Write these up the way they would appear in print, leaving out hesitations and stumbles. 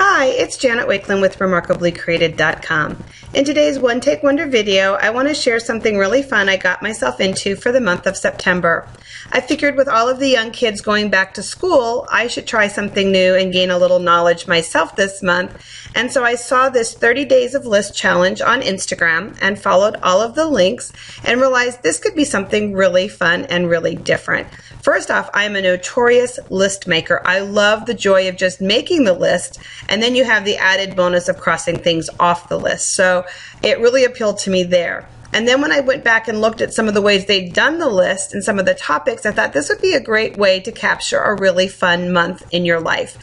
Hi, it's Janet Wakeland with RemarkablyCreated.com. In today's One Take Wonder video, I want to share something really fun I got myself into for the month of September. I figured with all of the young kids going back to school, I should try something new and gain a little knowledge myself this month. And so I saw this 30 Days of List challenge on Instagram and followed all of the links and realized this could be something really fun and really different. First off, I am a notorious list maker. I love the joy of just making the list, and then you have the added bonus of crossing things off the list. So it really appealed to me there. And then when I went back and looked at some of the ways they'd done the list and some of the topics, I thought this would be a great way to capture a really fun month in your life.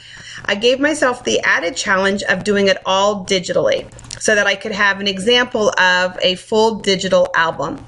I gave myself the added challenge of doing it all digitally so that I could have an example of a full digital album.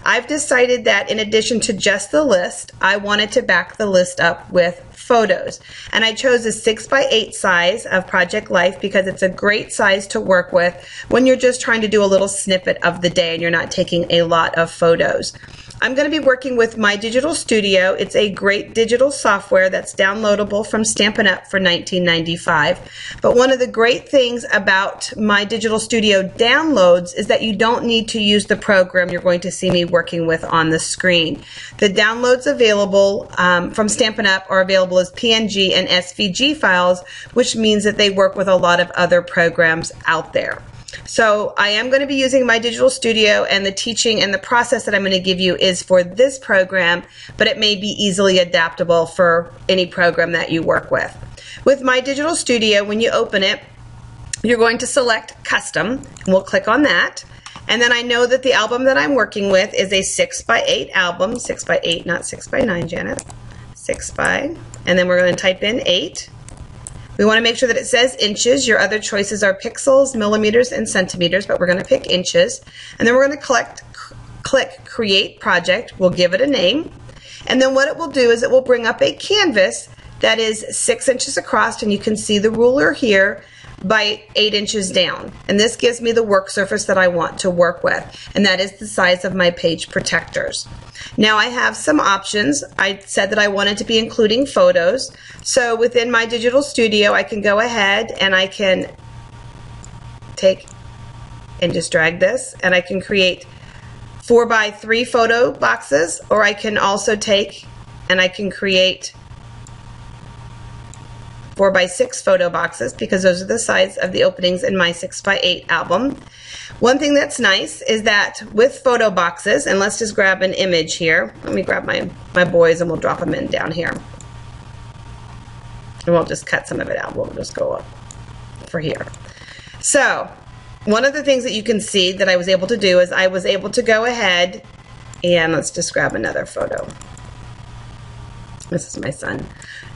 I've decided that in addition to just the list, I wanted to back the list up with photos. And I chose a 6x8 size of Project Life because it's a great size to work with when you're just trying to do a little snippet of the day and you're not taking a lot of photos. I'm going to be working with My Digital Studio. It's a great digital software that's downloadable from Stampin UP for $19.95. But one of the great things about My Digital Studio downloads is that you don't need to use the program you're going to see me working with on the screen. The downloads available from Stampin UP are available as PNG and SVG files, which means that they work with a lot of other programs out there. So I am going to be using My Digital Studio, and the teaching and the process that I'm going to give you is for this program, but it may be easily adaptable for any program that you work with. With My Digital Studio, when you open it, you're going to select Custom, and we'll click on that. And then I know that the album that I'm working with is a 6x8 album, 6x8, not 6x9, Janet, 6x, and then we're going to type in 8. We want to make sure that it says inches. Your other choices are pixels, millimeters, and centimeters, but we're going to pick inches. And then we're going to click Create Project. We'll give it a name. And then what it will do is it will bring up a canvas that is 6 inches across, and you can see the ruler here, by 8 inches down. And this gives me the work surface that I want to work with, and that is the size of my page protectors. Now I have some options. I said that I wanted to be including photos. So within My Digital Studio, I can go ahead and I can take and just drag this, and I can create 4x3 photo boxes, or I can also take and I can create 4x6 photo boxes, because those are the size of the openings in my 6x8 album. One thing that's nice is that with photo boxes, and let's just grab an image here. Let me grab my boys and we'll drop them in down here. And we'll just cut some of it out. We'll just go up for here. So one of the things that you can see that I was able to do is I was able to go ahead and let's just grab another photo. This is my son.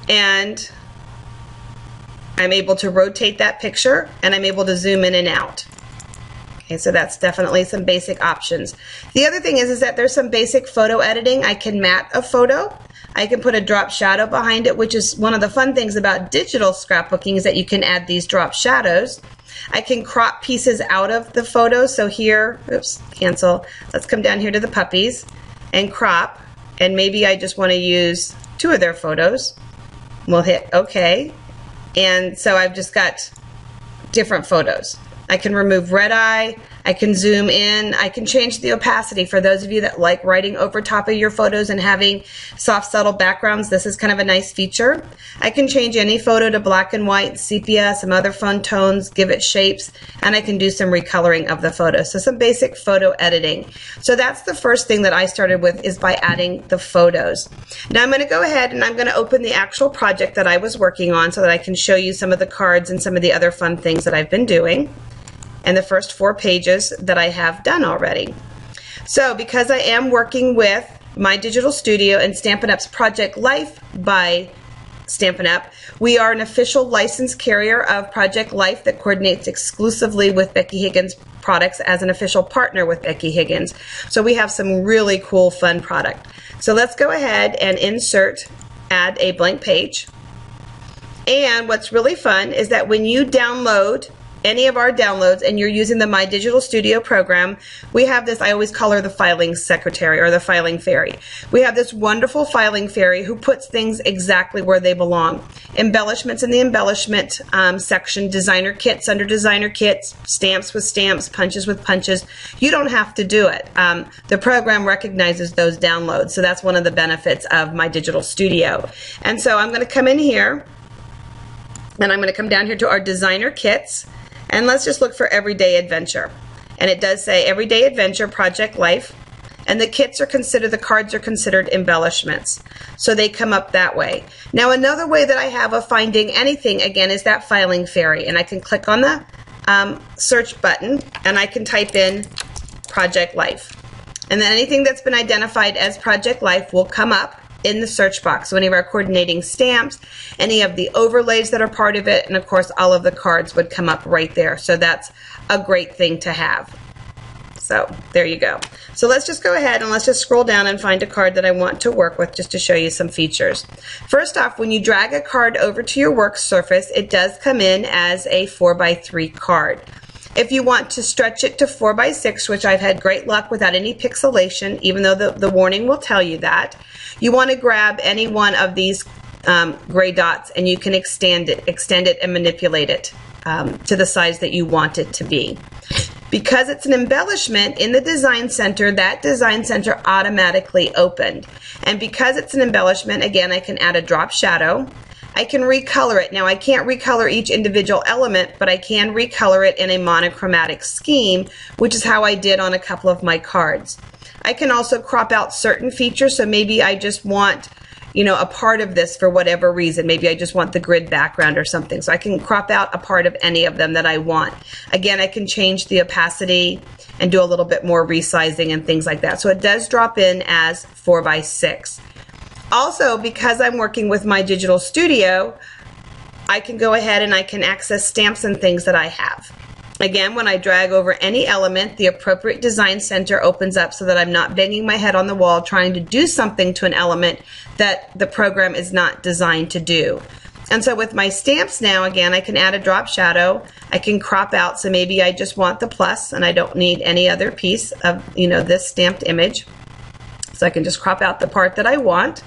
And I'm able to rotate that picture, and I'm able to zoom in and out. Okay, so that's definitely some basic options. The other thing is that there's some basic photo editing. I can matte a photo. I can put a drop shadow behind it, which is one of the fun things about digital scrapbooking, is that you can add these drop shadows. I can crop pieces out of the photo. So here, oops, cancel. Let's come down here to the puppies and crop. And maybe I just want to use 2 of their photos. We'll hit OK. And so I've just got different photos. I can remove red eye, I can zoom in, I can change the opacity for those of you that like writing over top of your photos and having soft, subtle backgrounds. This is kind of a nice feature. I can change any photo to black and white, sepia, some other fun tones, give it shapes, and I can do some recoloring of the photo. So some basic photo editing. So that's the first thing that I started with, is by adding the photos. Now I'm going to go ahead and I'm going to open the actual project that I was working on so that I can show you some of the cards and some of the other fun things that I've been doing, and the first 4 pages that I have done already. So because I am working with My Digital Studio and Stampin' Up's Project Life by Stampin' Up, we are an official licensed carrier of Project Life that coordinates exclusively with Becky Higgins products as an official partner with Becky Higgins. So we have some really cool, fun product. So let's go ahead and add a blank page. And what's really fun is that when you download any of our downloads and you're using the My Digital Studio program, we have this, I always call her the filing secretary or the filing fairy. We have this wonderful filing fairy who puts things exactly where they belong. Embellishments in the embellishment section, designer kits under designer kits, stamps with stamps, punches with punches. You don't have to do it. The program recognizes those downloads, so that's one of the benefits of My Digital Studio. And so I'm going to come in here and I'm going to come down here to our designer kits. And let's just look for Everyday Adventure. And it does say Everyday Adventure Project Life. And the kits are considered, the cards are considered embellishments. So they come up that way. Now another way that I have of finding anything, again, is that filing fairy. And I can click on the search button and I can type in Project Life. And then anything that's been identified as Project Life will come up in the search box. So any of our coordinating stamps, any of the overlays that are part of it, and of course all of the cards would come up right there. So that's a great thing to have. So there you go. So let's just go ahead and let's just scroll down and find a card that I want to work with just to show you some features. First off, when you drag a card over to your work surface, it does come in as a 4x3 card. If you want to stretch it to 4x6, which I've had great luck without any pixelation, even though the warning will tell you that, you want to grab any one of these gray dots and you can extend it and manipulate it to the size that you want it to be. Because it's an embellishment in the Design Center, that Design Center automatically opened. And because it's an embellishment, again, I can add a drop shadow. I can recolor it. Now I can't recolor each individual element, but I can recolor it in a monochromatic scheme, which is how I did on a couple of my cards. I can also crop out certain features, so maybe I just want, you know, a part of this for whatever reason. Maybe I just want the grid background or something. So I can crop out a part of any of them that I want. Again, I can change the opacity and do a little bit more resizing and things like that. So it does drop in as 4x6. Also, because I'm working with My Digital Studio, I can go ahead and I can access stamps and things that I have. Again, when I drag over any element, the appropriate Design Center opens up so that I'm not banging my head on the wall trying to do something to an element that the program is not designed to do. And so with my stamps now, again, I can add a drop shadow. I can crop out, so maybe I just want the plus and I don't need any other piece of, you know, this stamped image. So I can just crop out the part that I want.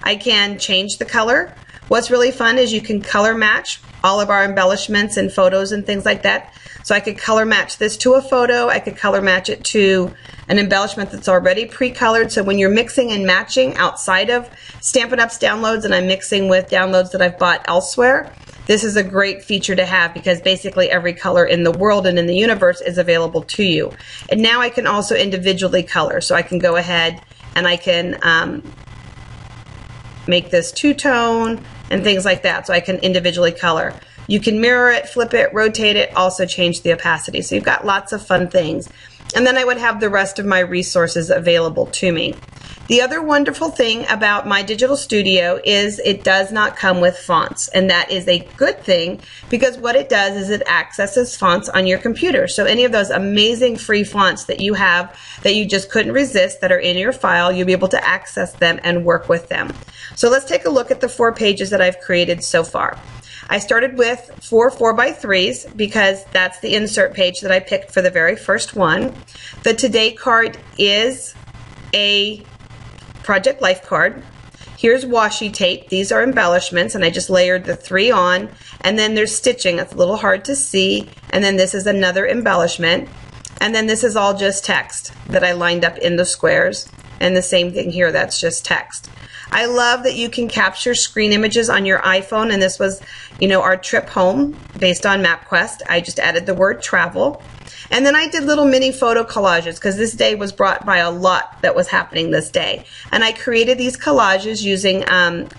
I can change the color. What's really fun is you can color match all of our embellishments and photos and things like that. So I could color match this to a photo. I could color match it to an embellishment that's already pre-colored. So when you're mixing and matching outside of Stampin' Up's downloads and I'm mixing with downloads that I've bought elsewhere, this is a great feature to have because basically every color in the world and in the universe is available to you. And now I can also individually color. So I can go ahead and I can make this two-tone and things like that, so I can individually color. You can mirror it, flip it, rotate it, also change the opacity. So you've got lots of fun things. And then I would have the rest of my resources available to me. The other wonderful thing about My Digital Studio is it does not come with fonts, and that is a good thing because what it does is it accesses fonts on your computer. So any of those amazing free fonts that you have that you just couldn't resist that are in your file, you'll be able to access them and work with them. So let's take a look at the 4 pages that I've created so far. I started with 4 4x3s because that's the insert page that I picked for the very first one. The Today card is a Project Life card. Here's washi tape. These are embellishments, and I just layered the 3 on. And then there's stitching. It's a little hard to see. And then this is another embellishment. And then this is all just text that I lined up in the squares. And the same thing here, that's just text. I love that you can capture screen images on your iPhone, and this was, you know, our trip home based on MapQuest. I just added the word travel. And then I did little mini photo collages because this day was brought by a lot that was happening this day. And I created these collages using an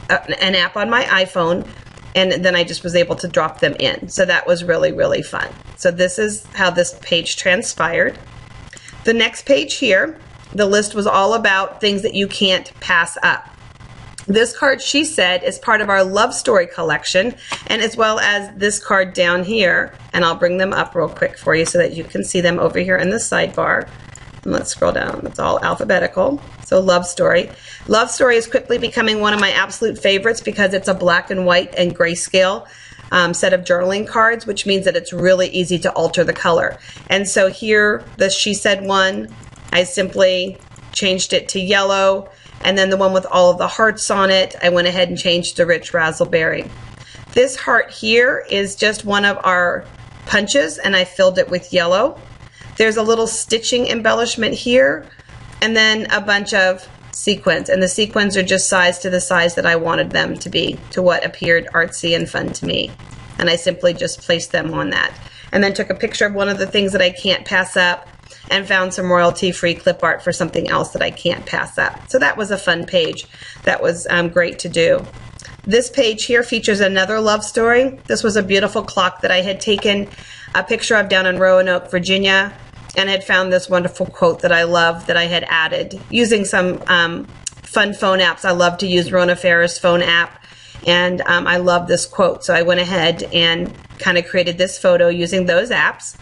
app on my iPhone, and then I just was able to drop them in. So that was really, really fun. So this is how this page transpired. The next page here, the list was all about things that you can't pass up. This card, She Said, is part of our Love Story collection, and as well as this card down here, and I'll bring them up real quick for you so that you can see them over here in the sidebar. And let's scroll down. It's all alphabetical. So Love Story. Love Story is quickly becoming one of my absolute favorites because it's a black and white and grayscale set of journaling cards, which means that it's really easy to alter the color. And so here, the She Said one, I simply changed it to yellow, and then the one with all of the hearts on it, I went ahead and changed to Rich Razzleberry. This heart here is just one of our punches, and I filled it with yellow. There's a little stitching embellishment here, and then a bunch of sequins, and the sequins are just sized to the size that I wanted them to be, to what appeared artsy and fun to me. And I simply just placed them on that. And then took a picture of one of the things that I can't pass up, and found some royalty-free clip art for something else that I can't pass up. So that was a fun page. That was great to do. This page here features another love story. This was a beautiful clock that I had taken a picture of down in Roanoke, Virginia, and had found this wonderful quote that I love that I had added using some fun phone apps. I love to use Rona Ferris phone app, and I love this quote. So I went ahead and kind of created this photo using those apps.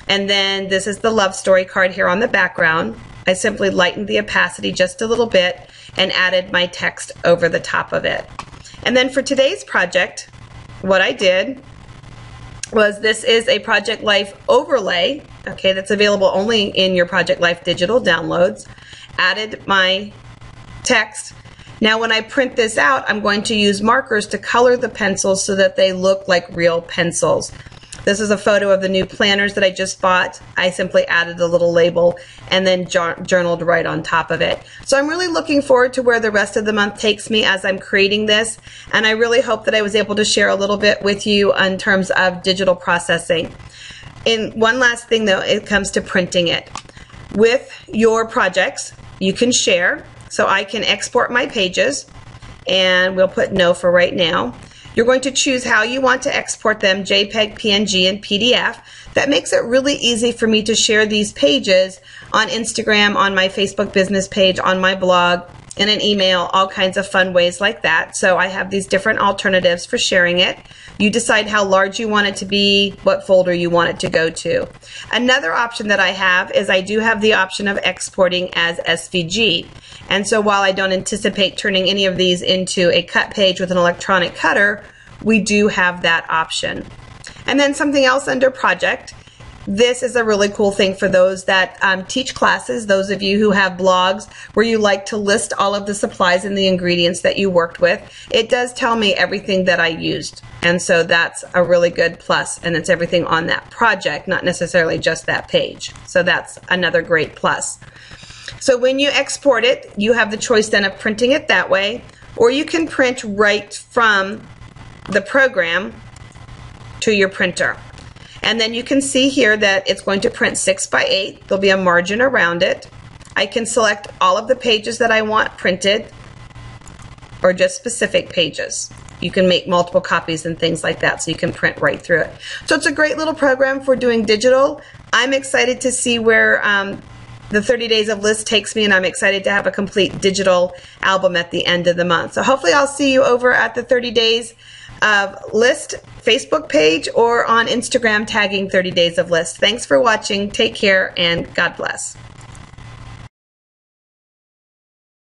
And then this is the love story card here on the background. I simply lightened the opacity just a little bit and added my text over the top of it. And then for today's project, what I did was, this is a Project Life overlay, okay, that's available only in your Project Life digital downloads. Added my text. Now when I print this out, I'm going to use markers to color the pencils so that they look like real pencils. This is a photo of the new planners that I just bought. I simply added a little label and then journaled right on top of it. So I'm really looking forward to where the rest of the month takes me as I'm creating this, and I really hope that I was able to share a little bit with you in terms of digital processing. And one last thing though, it comes to printing it. With your projects, you can share, so I can export my pages, and we'll put no for right now. You're going to choose how you want to export them, JPEG, PNG, and PDF. That makes it really easy for me to share these pages on Instagram, on my Facebook business page, on my blog, in an email, all kinds of fun ways like that. So I have these different alternatives for sharing it. You decide how large you want it to be, what folder you want it to go to. Another option that I have is I do have the option of exporting as SVG. And so while I don't anticipate turning any of these into a cut page with an electronic cutter, we do have that option. And then something else under project. This is a really cool thing for those that teach classes, those of you who have blogs where you like to list all of the supplies and the ingredients that you worked with. It does tell me everything that I used, and so that's a really good plus, and it's everything on that project, not necessarily just that page. So that's another great plus. So when you export it, you have the choice then of printing it that way, or you can print right from the program to your printer. And then you can see here that it's going to print 6 by 8. There'll be a margin around it. I can select all of the pages that I want printed, or just specific pages. You can make multiple copies and things like that, so you can print right through it. So it's a great little program for doing digital. I'm excited to see where the 30 days of list takes me, and I'm excited to have a complete digital album at the end of the month. So hopefully I'll see you over at the 30 days of list Facebook page, or on Instagram tagging 30 days of list. Thanks for watching. Take care, and God bless.